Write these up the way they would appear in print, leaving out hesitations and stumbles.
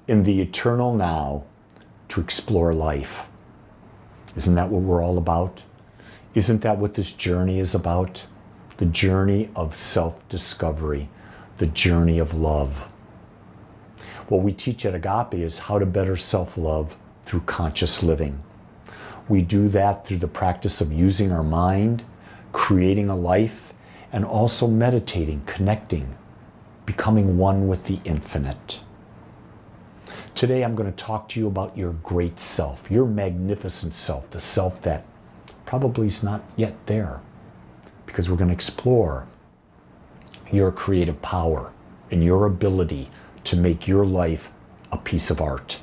in the eternal now to explore life. Isn't that what we're all about? Isn't that what this journey is about? The journey of self-discovery, the journey of love. What we teach at Agape is how to better self-love through conscious living. We do that through the practice of using our mind, creating a life, and also meditating, connecting, becoming one with the infinite. Today I'm going to talk to you about your great self, your magnificent self, the self that probably is not yet there, because we're going to explore your creative power and your ability to make your life a piece of art.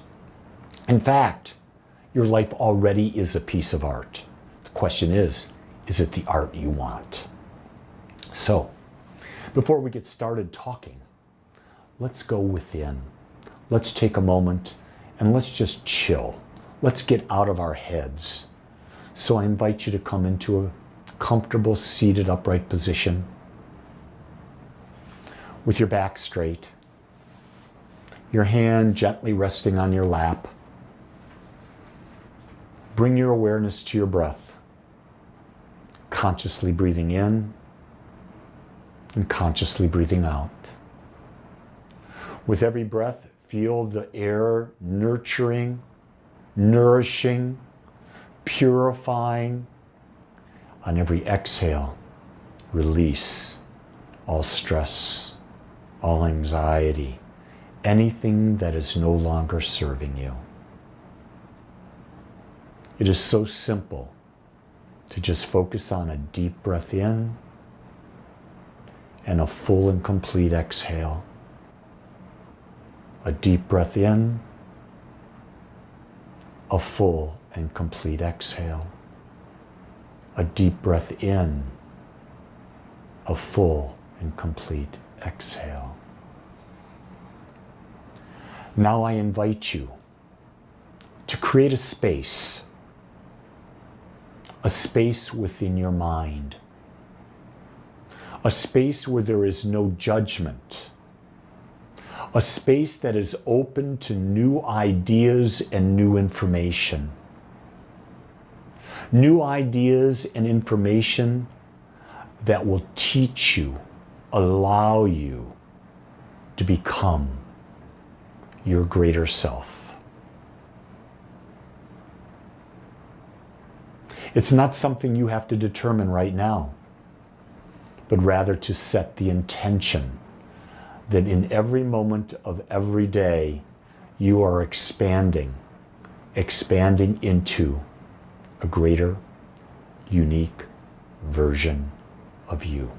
In fact, your life already is a piece of art. The question is it the art you want? So, before we get started talking, let's go within. Let's take a moment and let's just chill. Let's get out of our heads. So I invite you to come into a comfortable seated upright position with your back straight, your hand gently resting on your lap. Bring your awareness to your breath, consciously breathing in and consciously breathing out. With every breath, feel the air nurturing, nourishing, purifying. On every exhale, release all stress, all anxiety, anything that is no longer serving you. It is so simple to just focus on a deep breath in and a full and complete exhale. A deep breath in, a full and complete exhale. A deep breath in, a full and complete exhale. Now I invite you to create a space within your mind, a space where there is no judgment, a space that is open to new ideas and new information. New ideas and information that will teach you, allow you to become your greater self. It's not something you have to determine right now, but rather to set the intention that in every moment of every day, you are expanding into a greater, unique version of you.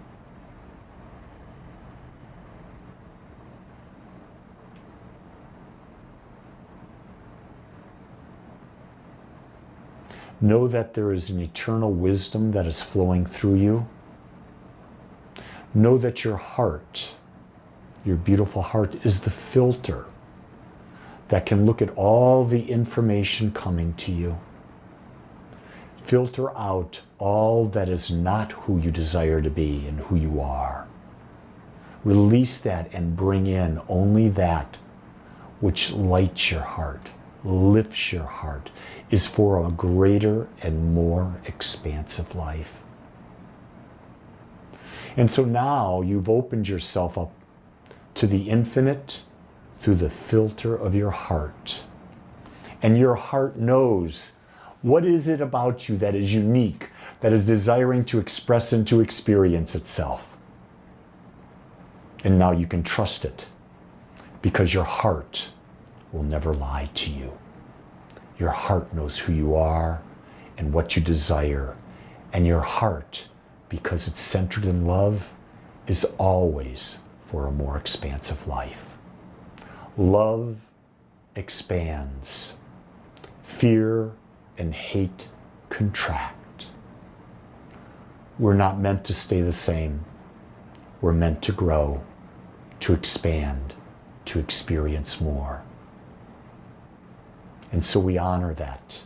Know that there is an eternal wisdom that is flowing through you. Know that your heart, your beautiful heart, is the filter that can look at all the information coming to you. Filter out all that is not who you desire to be and who you are. Release that and bring in only that which lights your heart, lifts your heart, is for a greater and more expansive life. And so now you've opened yourself up to the infinite through the filter of your heart. And your heart knows what is it about you that is unique, that is desiring to express and to experience itself. And now you can trust it because your heart will never lie to you. Your heart knows who you are and what you desire. And your heart, because it's centered in love, is always for a more expansive life. Love expands. Fear and hate contract. We're not meant to stay the same. We're meant to grow, to expand, to experience more. And so we honor that.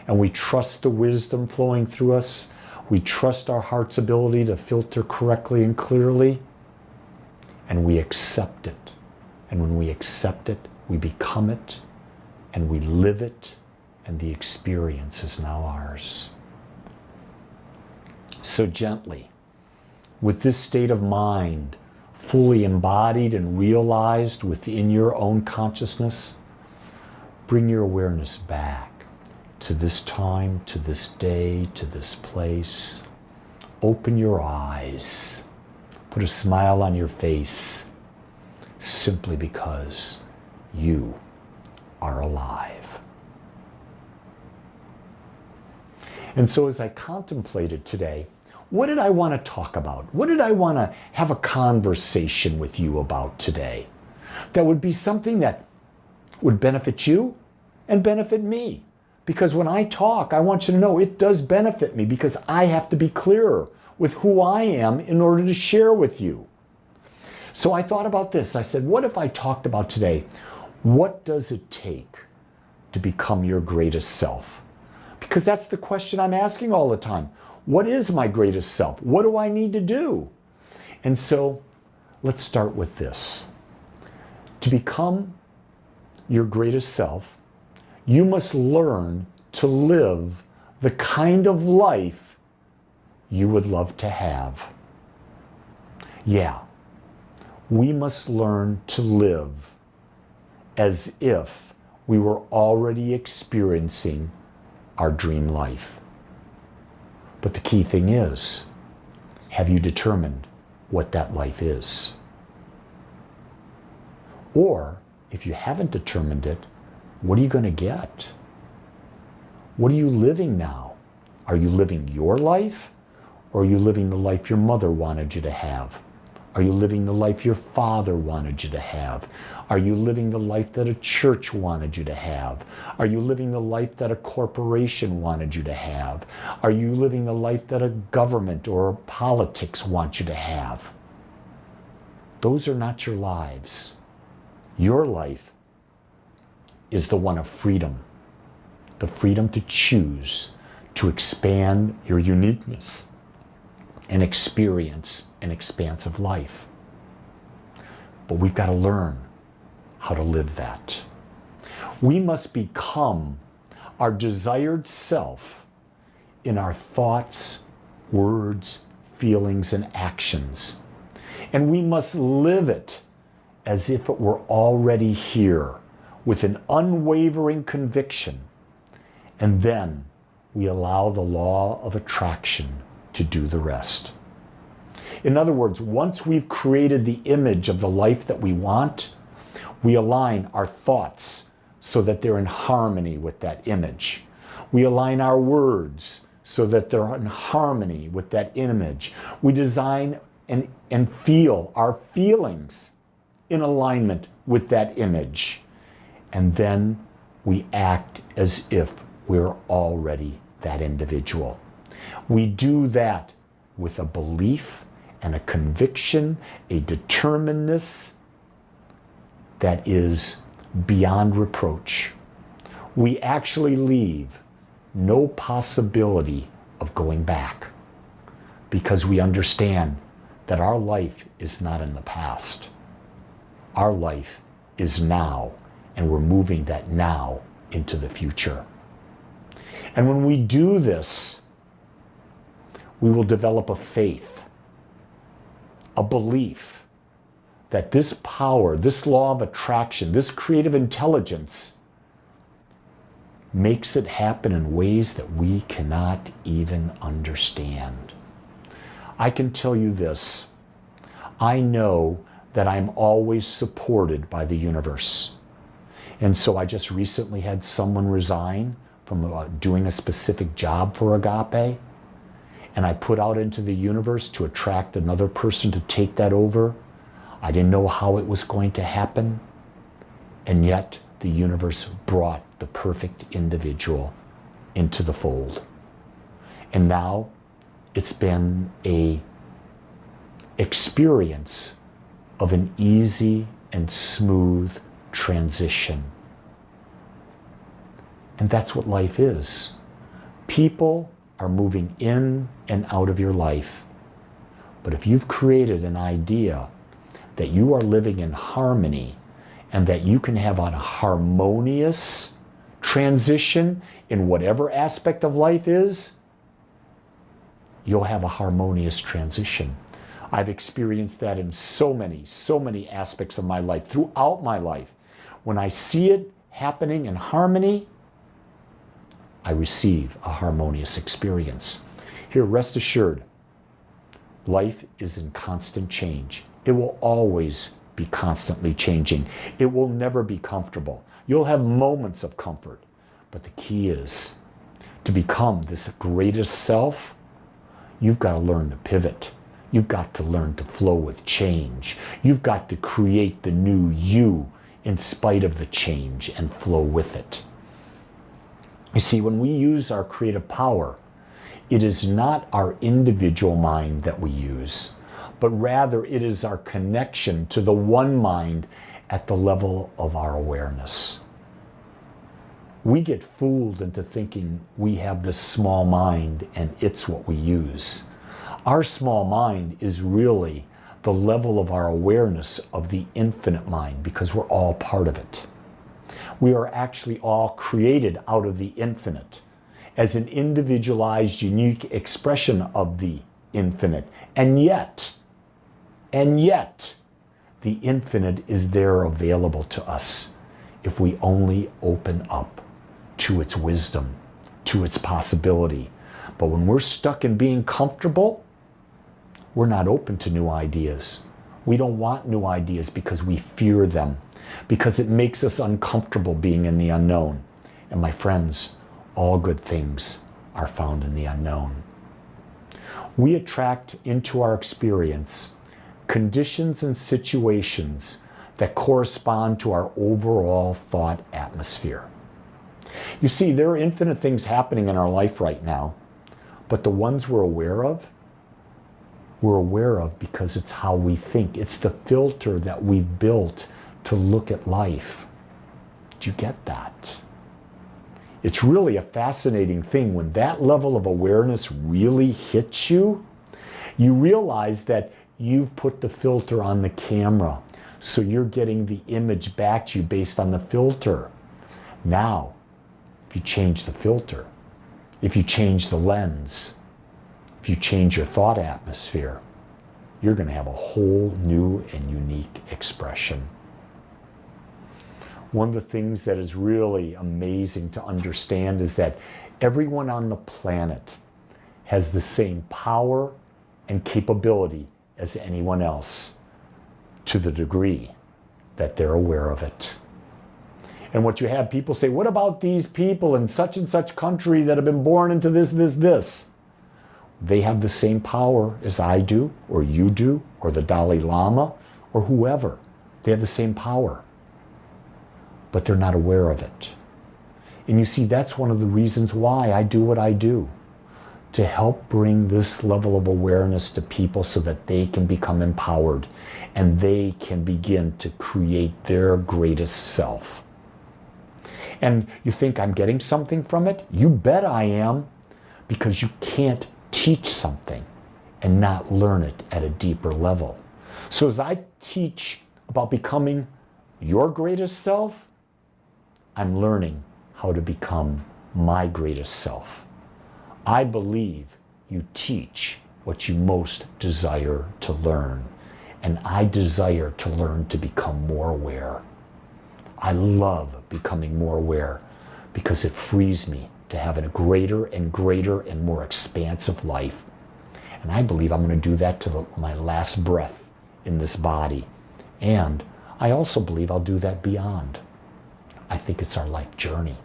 And we trust the wisdom flowing through us. We trust our heart's ability to filter correctly and clearly. And we accept it. And when we accept it, we become it, and we live it, and the experience is now ours. So gently, with this state of mind fully embodied and realized within your own consciousness, bring your awareness back to this time, to this day, to this place. Open your eyes. Put a smile on your face, simply because you are alive. And so as I contemplated today, what did I want to talk about? What did I want to have a conversation with you about today? That would be something that would benefit you and benefit me. Because when I talk, I want you to know it does benefit me, because I have to be clearer with who I am in order to share with you. So I thought about this. I said, what if I talked about today, what does it take to become your greatest self? Because that's the question I'm asking all the time. What is my greatest self? What do I need to do? And so let's start with this. To become your greatest self, you must learn to live the kind of life you would love to have. Yeah, we must learn to live as if we were already experiencing our dream life. But the key thing is, have you determined what that life is? Or, if you haven't determined it, what are you going to get? What are you living now? Are you living your life? Or are you living the life your mother wanted you to have? Are you living the life your father wanted you to have? Are you living the life that a church wanted you to have? Are you living the life that a corporation wanted you to have? Are you living the life that a government or politics want you to have? Those are not your lives. Your life is the one of freedom. The freedom to choose, to expand your uniqueness and experience an expansive life. But we've got to learn how to live that. We must become our desired self in our thoughts, words, feelings, and actions. And we must live it as if it were already here, with an unwavering conviction. And then we allow the law of attraction to do the rest. In other words, once we've created the image of the life that we want, we align our thoughts so that they're in harmony with that image. We align our words so that they're in harmony with that image. We design and feel our feelings in alignment with that image. And then we act as if we're already that individual. We do that with a belief and a conviction, a determinedness that is beyond reproach. We actually leave no possibility of going back, because we understand that our life is not in the past. Our life is now, and we're moving that now into the future. And when we do this, we will develop a faith, a belief that this power, this law of attraction, this creative intelligence makes it happen in ways that we cannot even understand. I can tell you this, I know that I'm always supported by the universe. And so I just recently had someone resign from doing a specific job for Agape. And I put out into the universe to attract another person to take that over. I didn't know how it was going to happen. And yet the universe brought the perfect individual into the fold. And now it's been an experience of an easy and smooth transition. And that's what life is. People are moving in and out of your life. But if you've created an idea that you are living in harmony and that you can have a harmonious transition in whatever aspect of life is, you'll have a harmonious transition. I've experienced that in so many aspects of my life, throughout my life. When I see it happening in harmony, I receive a harmonious experience. Here, rest assured, life is in constant change. It will always be constantly changing. It will never be comfortable. You'll have moments of comfort, but the key is to become this greatest self. You've got to learn to pivot. You've got to learn to flow with change. You've got to create the new you in spite of the change and flow with it. You see, when we use our creative power, it is not our individual mind that we use, but rather it is our connection to the one mind at the level of our awareness. We get fooled into thinking we have this small mind and it's what we use. Our small mind is really the level of our awareness of the infinite mind, because we're all part of it. We are actually all created out of the infinite as an individualized, unique expression of the infinite. And yet, the infinite is there available to us if we only open up to its wisdom, to its possibility. But when we're stuck in being comfortable, we're not open to new ideas. We don't want new ideas because we fear them, because it makes us uncomfortable being in the unknown. And my friends, all good things are found in the unknown. We attract into our experience conditions and situations that correspond to our overall thought atmosphere. You see, there are infinite things happening in our life right now, but the ones we're aware of because it's how we think. It's the filter that we've built to look at life. Do you get that? It's really a fascinating thing. When that level of awareness really hits you, you realize that you've put the filter on the camera. So you're getting the image back to you based on the filter. Now, if you change the filter, if you change the lens, if you change your thought atmosphere, you're going to have a whole new and unique expression. One of the things that is really amazing to understand is that everyone on the planet has the same power and capability as anyone else, to the degree that they're aware of it. And what you have people say, what about these people in such and such country that have been born into this? They have the same power as I do, or you do, or the Dalai Lama, or whoever. They have the same power, but they're not aware of it. And you see, that's one of the reasons why I do what I do, to help bring this level of awareness to people so that they can become empowered and they can begin to create their greatest self. And you think I'm getting something from it? You bet I am, because you can't teach something and not learn it at a deeper level. So as I teach about becoming your greatest self, I'm learning how to become my greatest self. I believe you teach what you most desire to learn, and I desire to learn to become more aware. I love becoming more aware because it frees me to have a greater and greater and more expansive life. And I believe I'm going to do that to my last breath in this body. And I also believe I'll do that beyond. I think it's our life journey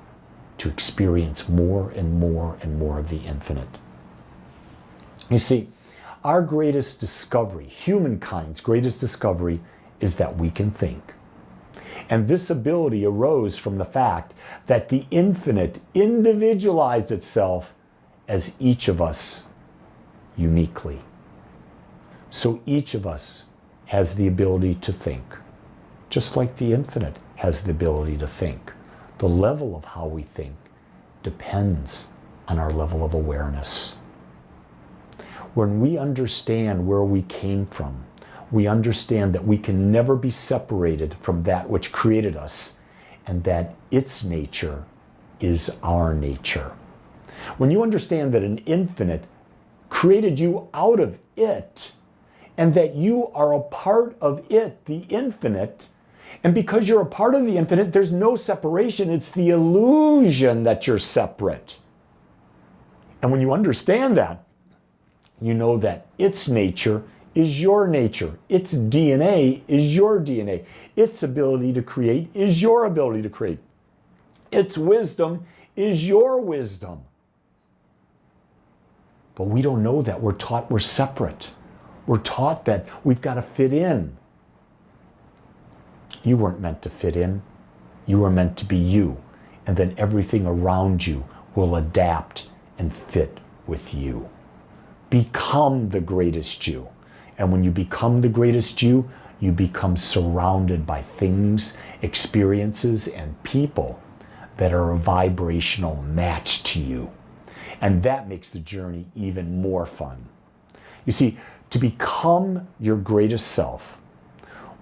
to experience more and more and more of the infinite. You see, our greatest discovery, humankind's greatest discovery, is that we can think. And this ability arose from the fact that the infinite individualized itself as each of us uniquely. So each of us has the ability to think, just like the infinite has the ability to think. The level of how we think depends on our level of awareness. When we understand where we came from, we understand that we can never be separated from that which created us, and that its nature is our nature. When you understand that an infinite created you out of it, and that you are a part of it, the infinite, and because you're a part of the infinite, there's no separation. It's the illusion that you're separate. And when you understand that, you know that its nature is your nature. Its DNA is your DNA. Its ability to create is your ability to create. Its wisdom is your wisdom. But we don't know that. We're taught we're separate. We're taught that we've got to fit in. You weren't meant to fit in. You were meant to be you. And then everything around you will adapt and fit with you. Become the greatest you. And when you become the greatest you, you become surrounded by things, experiences, and people that are a vibrational match to you. And that makes the journey even more fun. You see, to become your greatest self,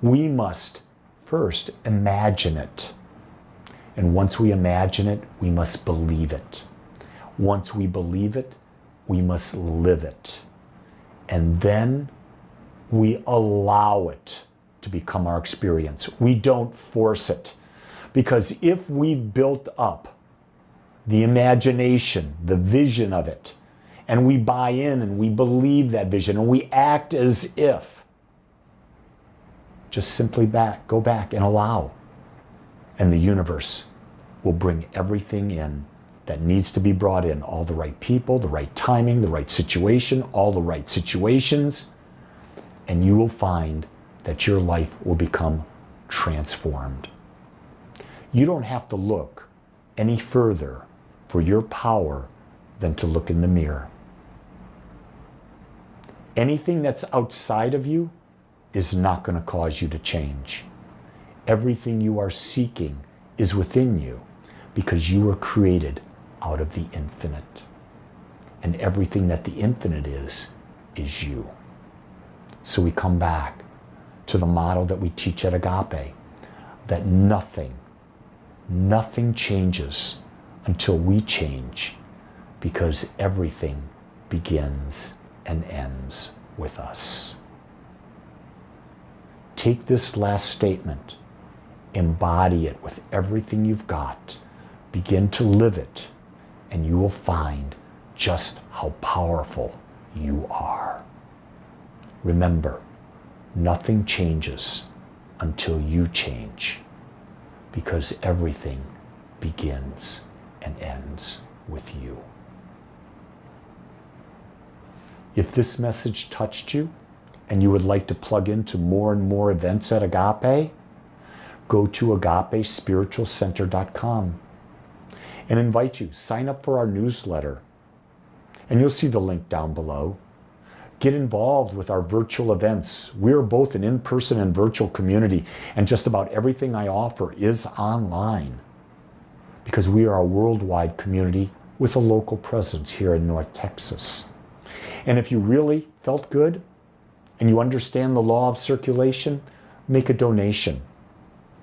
we must first imagine it. And once we imagine it, we must believe it. Once we believe it, we must live it. And then we allow it to become our experience. We don't force it. Because if we've built up the imagination, the vision of it, and we buy in and we believe that vision and we act as if, just simply go back and allow. And the universe will bring everything in that needs to be brought in. All the right people, the right timing, the right situation, all the right situations. And you will find that your life will become transformed. You don't have to look any further for your power than to look in the mirror. Anything that's outside of you is not going to cause you to change. Everything you are seeking is within you because you were created out of the infinite. And everything that the infinite is you. So we come back to the model that we teach at Agape, that nothing changes until we change, because everything begins and ends with us. Take this last statement, embody it with everything you've got, begin to live it, and you will find just how powerful you are. Remember, nothing changes until you change, because everything begins and ends with you. If this message touched you and you would like to plug into more and more events at Agape, go to agapespiritualcenter.com and invite you. Sign up for our newsletter, and you'll see the link down below. Get involved with our virtual events. We're both an in-person and virtual community, and just about everything I offer is online because we are a worldwide community with a local presence here in North Texas. And if you really felt good and you understand the law of circulation, make a donation.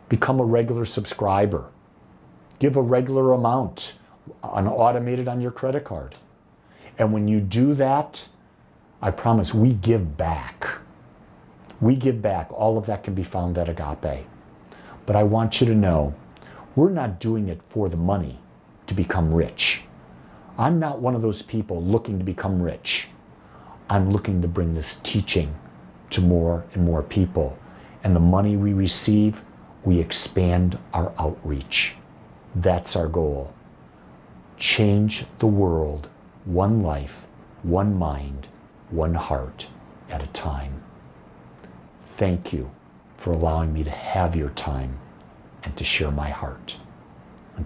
Become a regular subscriber. Give a regular amount automated on your credit card. And when you do that, I promise we give back. We give back. All of that can be found at Agape. But I want you to know, we're not doing it for the money to become rich. I'm not one of those people looking to become rich. I'm looking to bring this teaching to more and more people. And the money we receive, we expand our outreach. That's our goal. Change the world, one life, one mind, one heart at a time. Thank you for allowing me to have your time and to share my heart.